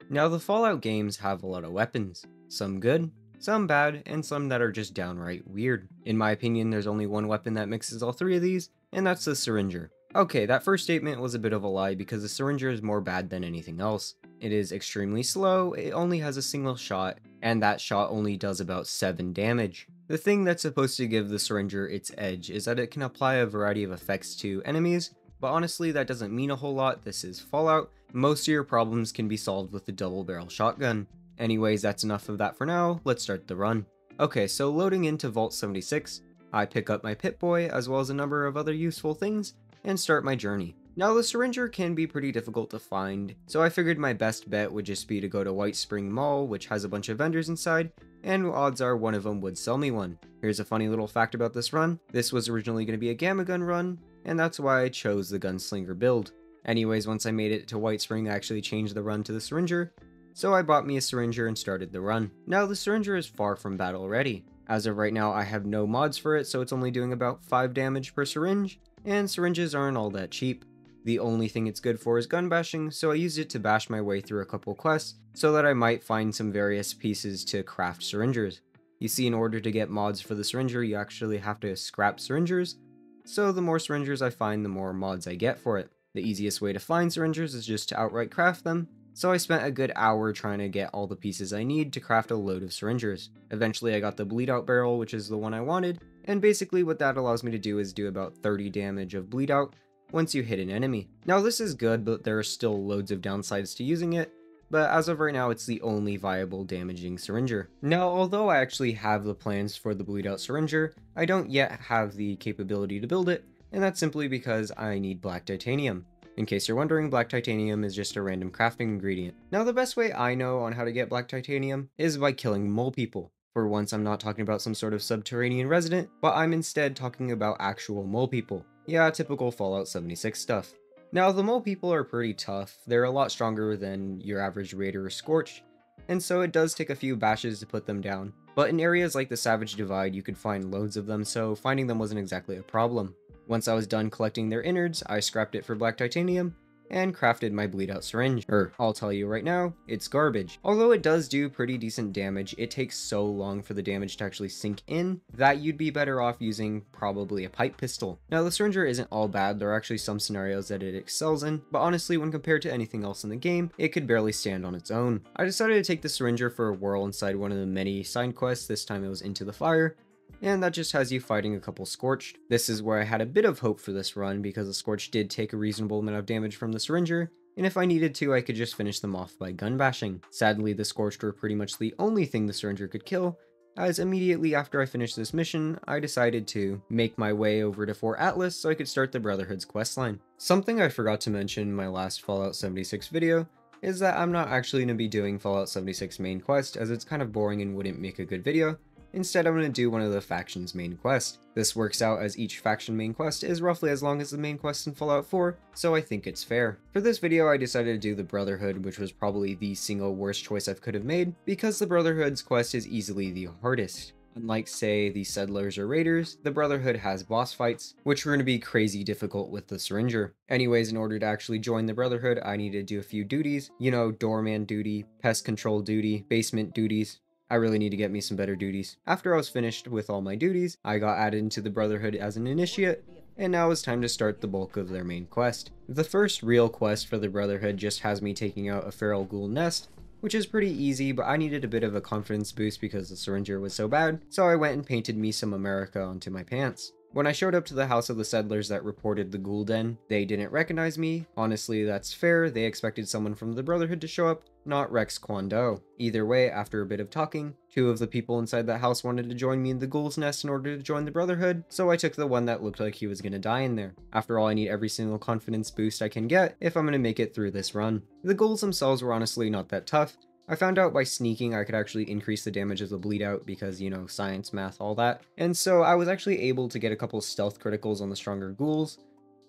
Now, the Fallout games have a lot of weapons, some good, some bad, and some that are just downright weird. In my opinion, there's only one weapon that mixes all three of these, and that's the Syringer. Okay, that first statement was a bit of a lie because the Syringer is more bad than anything else. It is extremely slow, it only has a single shot, and that shot only does about 7 damage. The thing that's supposed to give the Syringer its edge is that it can apply a variety of effects to enemies, but honestly that doesn't mean a whole lot. This is Fallout. Most of your problems can be solved with the double barrel shotgun. Anyways, that's enough of that for now, let's start the run. Okay, so loading into Vault 76, I pick up my Pip-Boy as well as a number of other useful things, and start my journey. Now the Syringer can be pretty difficult to find, so I figured my best bet would just be to go to White Spring Mall, which has a bunch of vendors inside, and odds are one of them would sell me one. Here's a funny little fact about this run: this was originally going to be a Gamma Gun run, and that's why I chose the Gunslinger build. Anyways, once I made it to White Spring, I actually changed the run to the Syringer, so I bought me a Syringer and started the run. Now the Syringer is far from bad already. As of right now, I have no mods for it, so it's only doing about 5 damage per syringe, and syringes aren't all that cheap. The only thing it's good for is gun bashing, so I used it to bash my way through a couple quests, so that I might find some various pieces to craft syringers. You see, in order to get mods for the Syringer, you actually have to scrap syringers, so the more syringers I find, the more mods I get for it. The easiest way to find syringers is just to outright craft them, so I spent a good hour trying to get all the pieces I need to craft a load of syringers. Eventually I got the bleed out barrel, which is the one I wanted, and basically what that allows me to do is do about 30 damage of bleed out once you hit an enemy. Now this is good, but there are still loads of downsides to using it, but as of right now it's the only viable damaging syringer. Now although I actually have the plans for the bleed out syringer, I don't yet have the capability to build it, and that's simply because I need black titanium. In case you're wondering, black titanium is just a random crafting ingredient. Now the best way I know on how to get black titanium is by killing mole people. For once, I'm not talking about some sort of subterranean resident, but I'm instead talking about actual mole people. Yeah, typical Fallout 76 stuff. Now the mole people are pretty tough, they're a lot stronger than your average raider or scorched, and so it does take a few bashes to put them down. But in areas like the Savage Divide you could find loads of them, so finding them wasn't exactly a problem. Once I was done collecting their innards, I scrapped it for black titanium, and crafted my bleed out syringe. I'll tell you right now, it's garbage. Although it does do pretty decent damage, it takes so long for the damage to actually sink in that you'd be better off using probably a pipe pistol. Now the Syringer isn't all bad, there are actually some scenarios that it excels in, but honestly when compared to anything else in the game, it could barely stand on its own. I decided to take the Syringer for a whirl inside one of the many side quests, this time it was Into the Fire, and that just has you fighting a couple Scorched. This is where I had a bit of hope for this run because the Scorched did take a reasonable amount of damage from the Syringer, and if I needed to, I could just finish them off by gun bashing. Sadly, the Scorched were pretty much the only thing the Syringer could kill, as immediately after I finished this mission, I decided to make my way over to Fort Atlas so I could start the Brotherhood's questline. Something I forgot to mention in my last Fallout 76 video is that I'm not actually going to be doing Fallout 76 main quest, as it's kind of boring and wouldn't make a good video. Instead, I'm going to do one of the faction's main quest. This works out as each faction main quest is roughly as long as the main quest in Fallout 4, so I think it's fair. For this video, I decided to do the Brotherhood, which was probably the single worst choice I could have made, because the Brotherhood's quest is easily the hardest. Unlike, say, the Settlers or Raiders, the Brotherhood has boss fights, which were going to be crazy difficult with the Syringer. Anyways, in order to actually join the Brotherhood, I needed to do a few duties. You know, doorman duty, pest control duty, basement duties. I really need to get me some better duties. After I was finished with all my duties, I got added into the Brotherhood as an initiate, and now it's time to start the bulk of their main quest. The first real quest for the Brotherhood just has me taking out a feral ghoul nest, which is pretty easy, but I needed a bit of a confidence boost because the Syringer was so bad, so I went and painted me some America onto my pants. When I showed up to the house of the settlers that reported the ghoul den, they didn't recognize me. Honestly, that's fair, they expected someone from the Brotherhood to show up, not Rex Kwon Do. Either way, after a bit of talking, 2 of the people inside that house wanted to join me in the ghoul's nest in order to join the Brotherhood, so I took the one that looked like he was gonna die in there. After all, I need every single confidence boost I can get if I'm gonna make it through this run. The ghouls themselves were honestly not that tough. I found out by sneaking I could actually increase the damage of the bleed out because, you know, science, math, all that. And so I was actually able to get a couple stealth criticals on the stronger ghouls,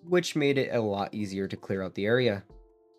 which made it a lot easier to clear out the area.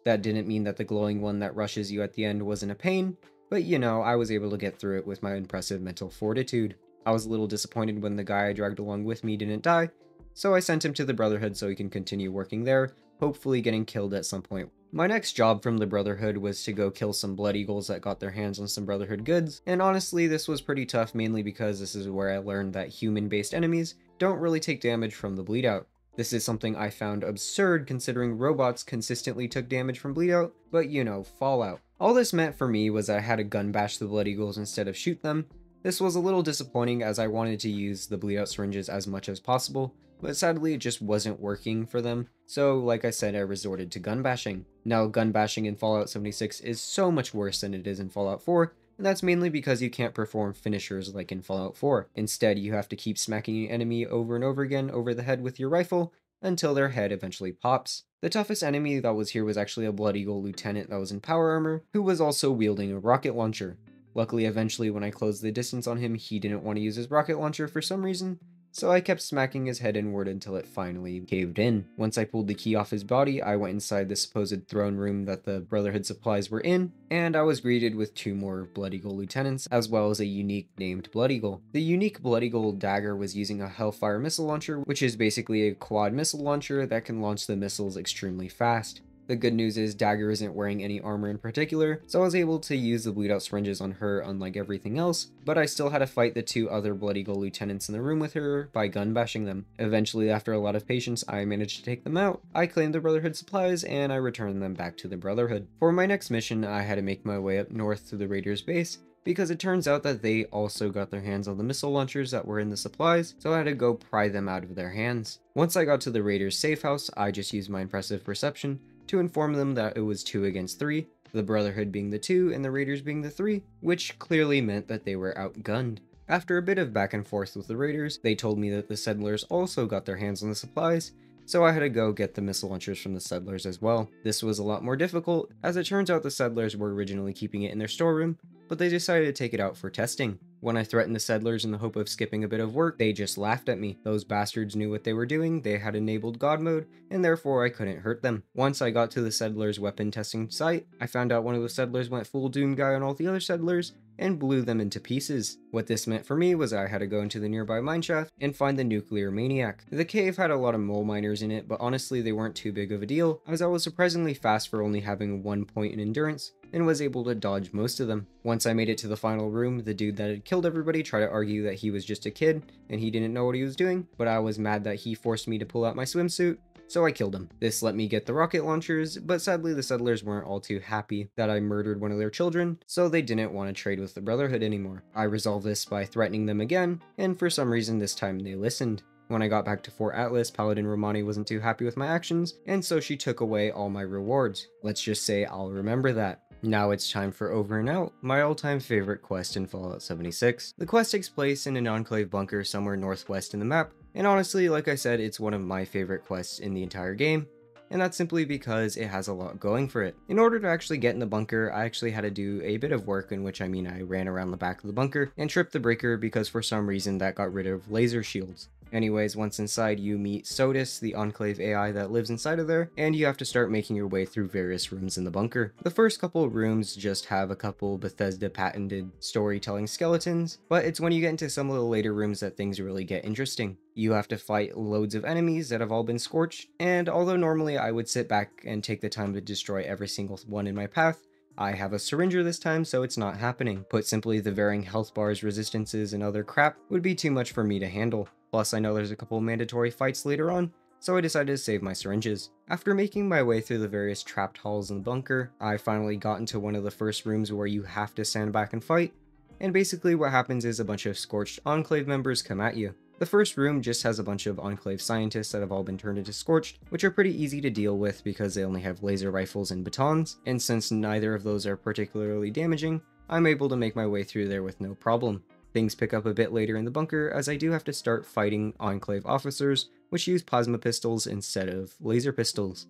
That didn't mean that the glowing one that rushes you at the end wasn't a pain, but you know, I was able to get through it with my impressive mental fortitude. I was a little disappointed when the guy I dragged along with me didn't die, so I sent him to the Brotherhood so he can continue working there, hopefully getting killed at some point. My next job from the Brotherhood was to go kill some Blood Eagles that got their hands on some Brotherhood goods, and honestly this was pretty tough mainly because this is where I learned that human-based enemies don't really take damage from the bleed out. This is something I found absurd considering robots consistently took damage from bleed out, but you know, Fallout. All this meant for me was I had to gun bash the Blood Eagles instead of shoot them. This was a little disappointing as I wanted to use the bleed out syringes as much as possible, but sadly it just wasn't working for them, so like I said I resorted to gun bashing. Now gun bashing in Fallout 76 is so much worse than it is in Fallout 4, and that's mainly because you can't perform finishers like in Fallout 4. Instead you have to keep smacking an enemy over and over again over the head with your rifle until their head eventually pops. The toughest enemy that was here was actually a Blood Eagle lieutenant that was in power armor, who was also wielding a rocket launcher. Luckily eventually when I closed the distance on him he didn't want to use his rocket launcher for some reason, so I kept smacking his head inward until it finally caved in. Once I pulled the key off his body, I went inside the supposed throne room that the Brotherhood supplies were in, and I was greeted with 2 more Blood Eagle lieutenants, as well as a unique named Blood Eagle. The unique Blood Eagle dagger was using a Hellfire missile launcher, which is basically a quad missile launcher that can launch the missiles extremely fast. The good news is Dagger isn't wearing any armor in particular, so I was able to use the bleed out syringes on her unlike everything else, but I still had to fight the 2 other Blood Eagle lieutenants in the room with her by gun bashing them. Eventually, after a lot of patience, I managed to take them out. I claimed the Brotherhood supplies, and I returned them back to the Brotherhood. For my next mission, I had to make my way up north to the Raiders' base, because it turns out that they also got their hands on the missile launchers that were in the supplies, so I had to go pry them out of their hands. Once I got to the Raiders' safe house, I just used my impressive perception to inform them that it was 2 against 3, the Brotherhood being the 2 and the Raiders being the 3, which clearly meant that they were outgunned. After a bit of back and forth with the Raiders, they told me that the Settlers also got their hands on the supplies, so I had to go get the missile launchers from the Settlers as well. This was a lot more difficult, as it turns out the Settlers were originally keeping it in their storeroom, but they decided to take it out for testing. When I threatened the Settlers in the hope of skipping a bit of work, they just laughed at me. Those bastards knew what they were doing, they had enabled God mode, and therefore I couldn't hurt them. Once I got to the Settlers' weapon testing site, I found out one of the Settlers went full Doom guy on all the other Settlers, and blew them into pieces. What this meant for me was I had to go into the nearby mineshaft and find the nuclear maniac. The cave had a lot of mole miners in it, but honestly they weren't too big of a deal, as I was surprisingly fast for only having 1 point in endurance, and was able to dodge most of them. Once I made it to the final room, the dude that had killed everybody tried to argue that he was just a kid and he didn't know what he was doing, but I was mad that he forced me to pull out my swimsuit, so I killed him. This let me get the rocket launchers, but sadly the Settlers weren't all too happy that I murdered one of their children, so they didn't want to trade with the Brotherhood anymore. I resolved this by threatening them again, and for some reason this time they listened. When I got back to Fort Atlas, Paladin Romani wasn't too happy with my actions, and so she took away all my rewards. Let's just say I'll remember that. Now it's time for Over and Out, my all-time favorite quest in Fallout 76. The quest takes place in an Enclave bunker somewhere northwest in the map, and honestly, like I said, it's one of my favorite quests in the entire game, and that's simply because it has a lot going for it. In order to actually get in the bunker, I actually had to do a bit of work, in which I mean I ran around the back of the bunker and tripped the breaker because for some reason that got rid of laser shields. Anyways, once inside, you meet Sodus, the Enclave AI that lives inside of there, and you have to start making your way through various rooms in the bunker. The first couple of rooms just have a couple Bethesda patented storytelling skeletons, but it's when you get into some of the later rooms that things really get interesting. You have to fight loads of enemies that have all been scorched, and although normally I would sit back and take the time to destroy every single one in my path, I have a Syringer this time, so it's not happening. Put simply, the varying health bars, resistances, and other crap would be too much for me to handle. Plus, I know there's a couple mandatory fights later on, so I decided to save my syringes. After making my way through the various trapped halls in the bunker, I finally got into one of the first rooms where you have to stand back and fight, and basically what happens is a bunch of scorched Enclave members come at you. The first room just has a bunch of Enclave scientists that have all been turned into Scorched, which are pretty easy to deal with because they only have laser rifles and batons, and since neither of those are particularly damaging, I'm able to make my way through there with no problem. Things pick up a bit later in the bunker as I do have to start fighting Enclave officers, which use plasma pistols instead of laser pistols.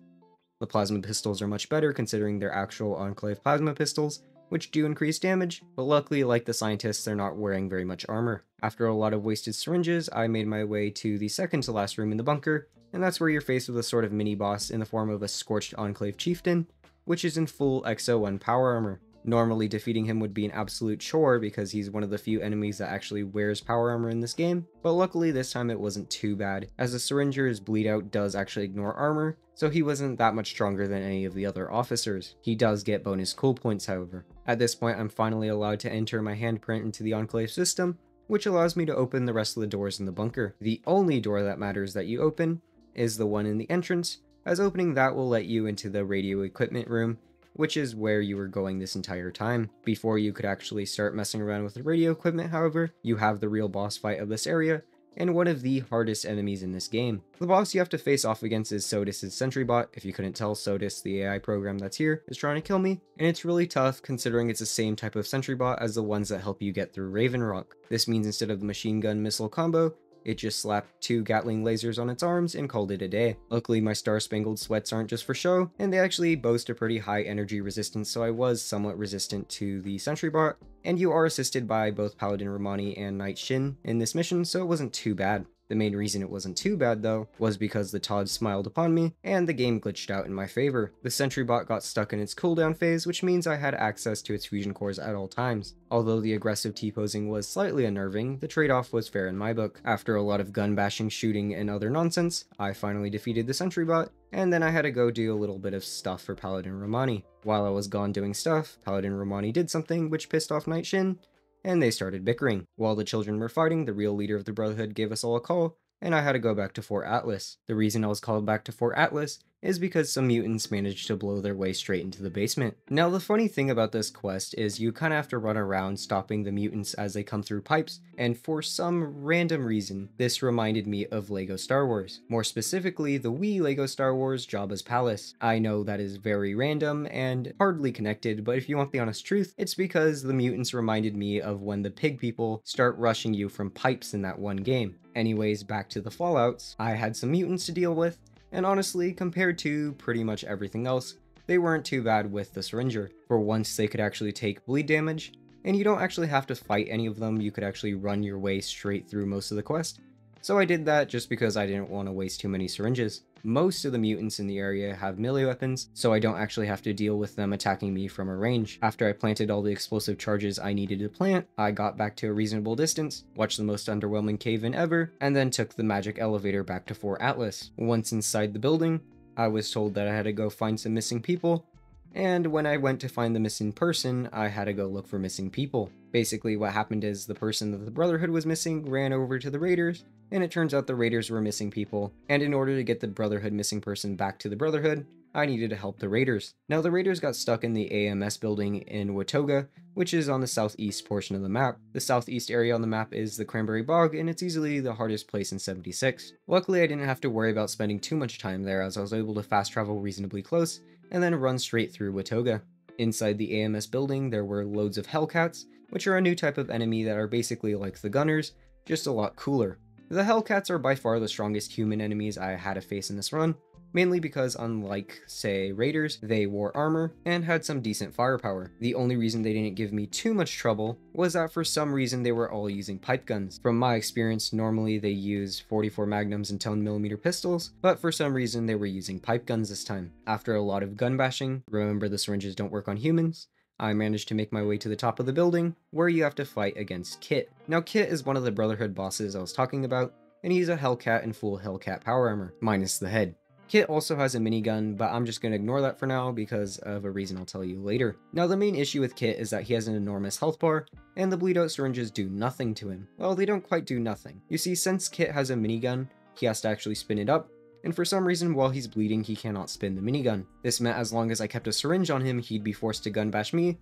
The plasma pistols are much better considering they're actual Enclave plasma pistols, which do increase damage, but luckily, like the scientists, they're not wearing very much armor. After a lot of wasted syringes, I made my way to the second to last room in the bunker, and that's where you're faced with a sort of mini-boss in the form of a Scorched Enclave Chieftain, which is in full XO1 power armor. Normally defeating him would be an absolute chore because he's one of the few enemies that actually wears power armor in this game, but luckily this time it wasn't too bad, as the Syringer's bleed out does actually ignore armor, so he wasn't that much stronger than any of the other officers. He does get bonus cool points however. At this point I'm finally allowed to enter my handprint into the Enclave system, which allows me to open the rest of the doors in the bunker. The only door that matters that you open is the one in the entrance, as opening that will let you into the radio equipment room, which is where you were going this entire time. Before you could actually start messing around with the radio equipment, however, you have the real boss fight of this area, and one of the hardest enemies in this game. The boss you have to face off against is Sodus' sentry bot. If you couldn't tell, Sodus, the AI program that's here, is trying to kill me, and it's really tough considering it's the same type of sentry bot as the ones that help you get through Raven Rock. This means instead of the machine gun missile combo, it just slapped 2 Gatling lasers on its arms and called it a day. Luckily my star-spangled sweats aren't just for show, and they actually boast a pretty high energy resistance, so I was somewhat resistant to the sentry bot, and you are assisted by both Paladin Romani and Knight Shin in this mission, so it wasn't too bad. The main reason it wasn't too bad though, was because the Todd smiled upon me, and the game glitched out in my favor. The sentry bot got stuck in its cooldown phase, which means I had access to its fusion cores at all times. Although the aggressive T-posing was slightly unnerving, the trade-off was fair in my book. After a lot of gun bashing, shooting, and other nonsense, I finally defeated the sentry bot, and then I had to go do a little bit of stuff for Paladin Romani. While I was gone doing stuff, Paladin Romani did something which pissed off Knight Shin, and they started bickering. While the children were fighting, the real leader of the Brotherhood gave us all a call, and I had to go back to Fort Atlas. The reason I was called back to Fort Atlas is because some mutants managed to blow their way straight into the basement. Now the funny thing about this quest is you kind of have to run around stopping the mutants as they come through pipes, and for some random reason, this reminded me of LEGO Star Wars. More specifically, the Wii LEGO Star Wars Jabba's Palace. I know that is very random and hardly connected, but if you want the honest truth, it's because the mutants reminded me of when the pig people start rushing you from pipes in that one game. Anyways, back to the Fallouts. I had some mutants to deal with, and honestly, compared to pretty much everything else, they weren't too bad with the Syringer. For once, they could actually take bleed damage, and you don't actually have to fight any of them, you could actually run your way straight through most of the quest. So I did that just because I didn't want to waste too many syringes. Most of the mutants in the area have melee weapons, so I don't actually have to deal with them attacking me from a range. After I planted all the explosive charges I needed to plant, I got back to a reasonable distance, watched the most underwhelming cave-in ever, and then took the magic elevator back to Fort Atlas. Once inside the building, I was told that I had to go find some missing people, and when I went to find the missing person, I had to go look for missing people. Basically what happened is the person that the Brotherhood was missing ran over to the Raiders, and it turns out the Raiders were missing people, and in order to get the Brotherhood missing person back to the Brotherhood, I needed to help the Raiders. Now the Raiders got stuck in the AMS building in Watoga, which is on the southeast portion of the map. The southeast area on the map is the Cranberry Bog, and it's easily the hardest place in 76. Luckily I didn't have to worry about spending too much time there, as I was able to fast travel reasonably close, and then run straight through Watoga. Inside the AMS building there were loads of Hellcats, which are a new type of enemy that are basically like the Gunners, just a lot cooler. The Hellcats are by far the strongest human enemies I had to face in this run, mainly because unlike, say, Raiders, they wore armor and had some decent firepower. The only reason they didn't give me too much trouble was that for some reason they were all using pipe guns. From my experience, normally they use 44 Magnums and 10mm pistols, but for some reason they were using pipe guns this time. After a lot of gun bashing, remember the syringes don't work on humans, I managed to make my way to the top of the building, where you have to fight against Kit. Now Kit is one of the Brotherhood bosses I was talking about, and he's a Hellcat in full Hellcat power armor, minus the head. Kit also has a minigun, but I'm just going to ignore that for now because of a reason I'll tell you later. Now the main issue with Kit is that he has an enormous health bar, and the bleed out syringes do nothing to him. Well, they don't quite do nothing. You see, since Kit has a minigun, he has to actually spin it up, and for some reason while he's bleeding he cannot spin the minigun. This meant as long as I kept a syringe on him, he'd be forced to gun bash me,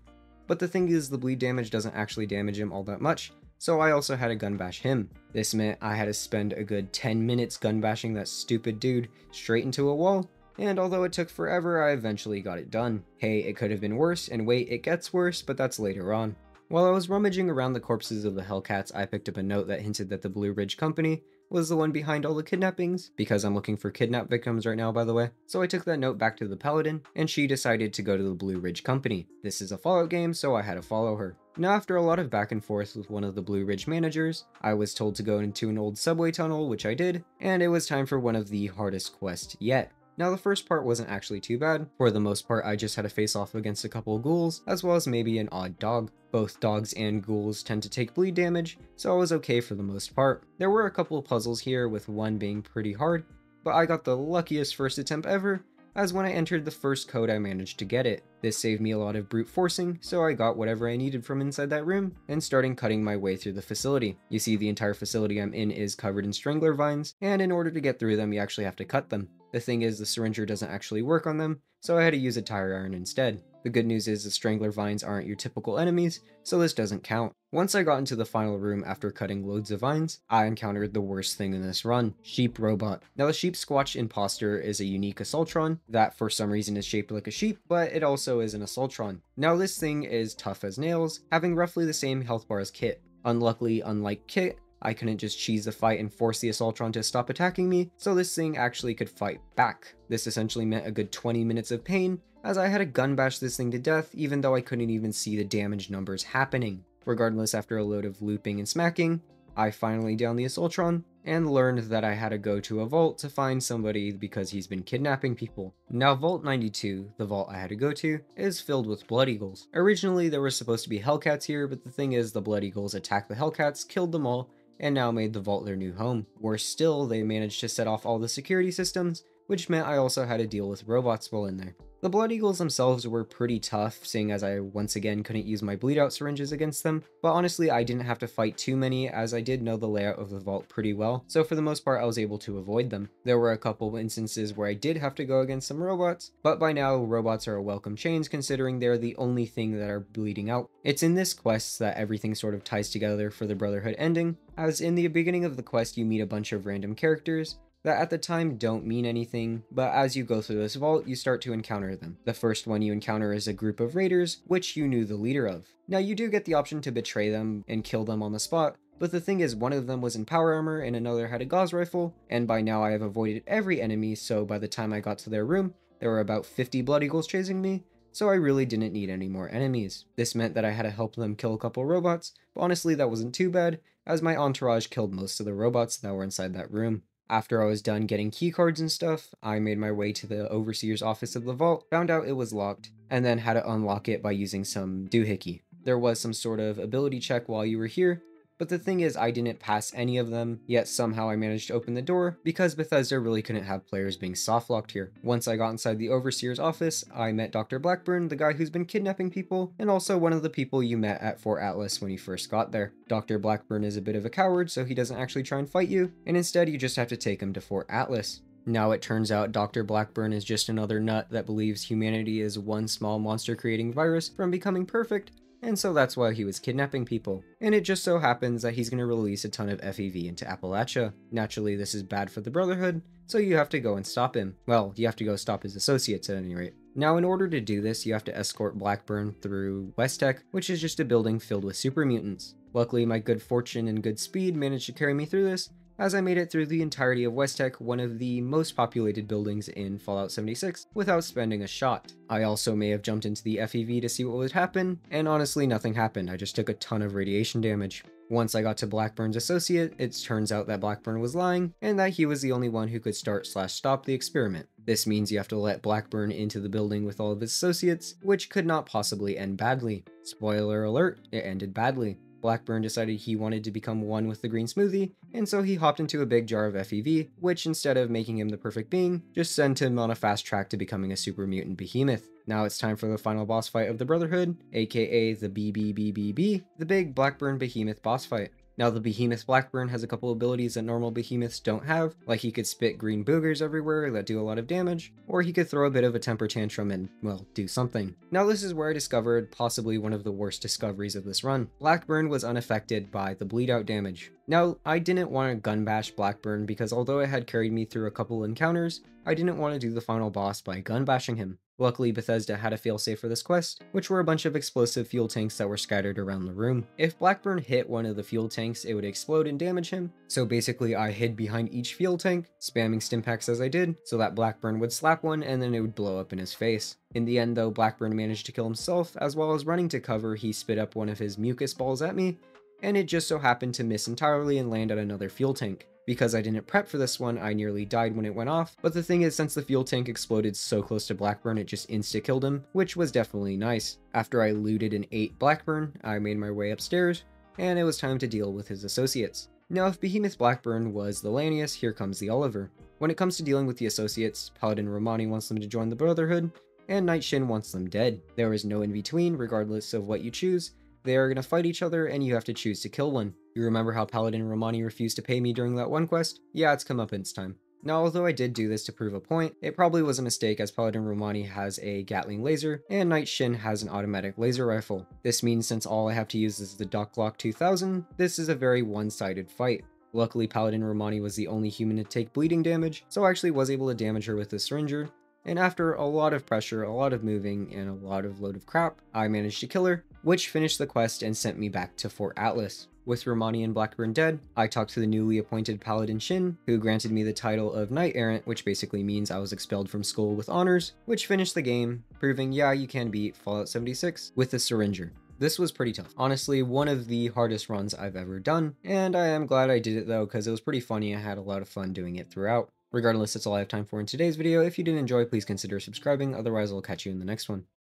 but the thing is the bleed damage doesn't actually damage him all that much, so I also had to gun bash him. This meant I had to spend a good 10 minutes gun bashing that stupid dude straight into a wall, and although it took forever, I eventually got it done. Hey, it could have been worse, and wait, it gets worse, but that's later on. While I was rummaging around the corpses of the Hellcats, I picked up a note that hinted that the Blue Ridge Company was the one behind all the kidnappings, because I'm looking for kidnap victims right now, by the way. So I took that note back to the Paladin, and she decided to go to the Blue Ridge Company. This is a Fallout game, so I had to follow her. Now after a lot of back and forth with one of the Blue Ridge managers, I was told to go into an old subway tunnel, which I did, and it was time for one of the hardest quests yet. Now the first part wasn't actually too bad. For the most part, I just had to face off against a couple of ghouls, as well as maybe an odd dog. Both dogs and ghouls tend to take bleed damage, so I was okay for the most part. There were a couple of puzzles here, with one being pretty hard, but I got the luckiest first attempt ever, as when I entered the first code I managed to get it. This saved me a lot of brute forcing, so I got whatever I needed from inside that room, and starting cutting my way through the facility. You see, the entire facility I'm in is covered in strangler vines, and in order to get through them you actually have to cut them. The thing is, the Syringer doesn't actually work on them, so I had to use a tire iron instead. The good news is the strangler vines aren't your typical enemies, so this doesn't count. Once I got into the final room after cutting loads of vines, I encountered the worst thing in this run: Sheep Robot. Now the Sheep Squatch Imposter is a unique Assaultron that for some reason is shaped like a sheep, but it also is an Assaultron. Now this thing is tough as nails, having roughly the same health bar as Kit. Unluckily, unlike Kit, I couldn't just cheese the fight and force the Assaultron to stop attacking me, so this thing actually could fight back. This essentially meant a good 20 minutes of pain, as I had to gun bash this thing to death even though I couldn't even see the damage numbers happening. Regardless, after a load of looping and smacking, I finally downed the Assaultron, and learned that I had to go to a vault to find somebody because he's been kidnapping people. Now Vault 92, the vault I had to go to, is filled with Blood Eagles. Originally there were supposed to be Hellcats here, but the thing is the Blood Eagles attacked the Hellcats, killed them all, and now made the vault their new home. Worse still, they managed to set off all the security systems, which meant I also had to deal with robots while in there. The Blood Eagles themselves were pretty tough, seeing as I once again couldn't use my bleed out syringes against them, but honestly I didn't have to fight too many as I did know the layout of the vault pretty well, so for the most part I was able to avoid them. There were a couple instances where I did have to go against some robots, but by now robots are a welcome change considering they're the only thing that are bleeding out. It's in this quest that everything sort of ties together for the Brotherhood ending, as in the beginning of the quest you meet a bunch of random characters that at the time don't mean anything, but as you go through this vault, you start to encounter them. The first one you encounter is a group of raiders, which you knew the leader of. Now you do get the option to betray them and kill them on the spot, but the thing is one of them was in power armor and another had a gauze rifle, and by now I have avoided every enemy, so by the time I got to their room, there were about 50 Blood Eagles chasing me, so I really didn't need any more enemies. This meant that I had to help them kill a couple robots, but honestly that wasn't too bad, as my entourage killed most of the robots that were inside that room. After I was done getting keycards and stuff, I made my way to the overseer's office of the vault, found out it was locked, and then had to unlock it by using some doohickey. There was some sort of ability check while you were here, but the thing is I didn't pass any of them, yet somehow I managed to open the door because Bethesda really couldn't have players being softlocked here. Once I got inside the overseer's office, I met Dr. Blackburn, the guy who's been kidnapping people, and also one of the people you met at Fort Atlas when you first got there. Dr. Blackburn is a bit of a coward, so he doesn't actually try and fight you, and instead you just have to take him to Fort Atlas. Now it turns out Dr. Blackburn is just another nut that believes humanity is one small monster creating virus from becoming perfect, and so that's why he was kidnapping people. And it just so happens that he's going to release a ton of FEV into Appalachia. Naturally, this is bad for the Brotherhood, so you have to go and stop him. Well, you have to go stop his associates at any rate. Now, in order to do this, you have to escort Blackburn through West Tech, which is just a building filled with super mutants. Luckily, my good fortune and good speed managed to carry me through this, as I made it through the entirety of West Tech, one of the most populated buildings in Fallout 76, without spending a shot. I also may have jumped into the FEV to see what would happen, and honestly nothing happened, I just took a ton of radiation damage. Once I got to Blackburn's associate, it turns out that Blackburn was lying, and that he was the only one who could start/stop the experiment. This means you have to let Blackburn into the building with all of his associates, which could not possibly end badly. Spoiler alert, it ended badly. Blackburn decided he wanted to become one with the green smoothie, and so he hopped into a big jar of FEV, which instead of making him the perfect being, just sent him on a fast track to becoming a super mutant behemoth. Now it's time for the final boss fight of the Brotherhood, aka the BBBBB, the big Blackburn Behemoth boss fight. Now the Behemoth Blackburn has a couple abilities that normal behemoths don't have, like he could spit green boogers everywhere that do a lot of damage, or he could throw a bit of a temper tantrum and, well, do something. Now this is where I discovered possibly one of the worst discoveries of this run. Blackburn was unaffected by the bleed out damage. Now, I didn't want to gun bash Blackburn because although it had carried me through a couple encounters, I didn't want to do the final boss by gun bashing him. Luckily, Bethesda had a failsafe for this quest, which were a bunch of explosive fuel tanks that were scattered around the room. If Blackburn hit one of the fuel tanks, it would explode and damage him, so basically I hid behind each fuel tank, spamming stimpaks as I did, so that Blackburn would slap one and then it would blow up in his face. In the end though, Blackburn managed to kill himself, as well as running to cover, he spit up one of his mucus balls at me, and it just so happened to miss entirely and land at another fuel tank. Because I didn't prep for this one, I nearly died when it went off, but the thing is, since the fuel tank exploded so close to Blackburn, it just insta-killed him, which was definitely nice. After I looted and ate Blackburn, I made my way upstairs, and it was time to deal with his associates. Now, if Behemoth Blackburn was the Lanius, here comes the Oliver. When it comes to dealing with the associates, Paladin Romani wants them to join the Brotherhood, and Knight Shin wants them dead. There is no in-between, regardless of what you choose. They are going to fight each other, and you have to choose to kill one. You remember how Paladin Romani refused to pay me during that one quest? Yeah, it's comeuppance time. Now, although I did do this to prove a point, it probably was a mistake as Paladin Romani has a Gatling laser, and Knight Shin has an automatic laser rifle. This means since all I have to use is the Doc Glock 2000, this is a very one-sided fight. Luckily, Paladin Romani was the only human to take bleeding damage, so I actually was able to damage her with the Syringer, and after a lot of pressure, a lot of moving, and a lot of load of crap, I managed to kill her, which finished the quest and sent me back to Fort Atlas. With Romani and Blackburn dead, I talked to the newly appointed Paladin Shin, who granted me the title of Knight Errant, which basically means I was expelled from school with honors, which finished the game, proving yeah, you can beat Fallout 76 with the Syringer. This was pretty tough. Honestly, one of the hardest runs I've ever done, and I am glad I did it though, because it was pretty funny. I had a lot of fun doing it throughout. Regardless, that's all I have time for in today's video. If you did enjoy, please consider subscribing, otherwise I'll catch you in the next one.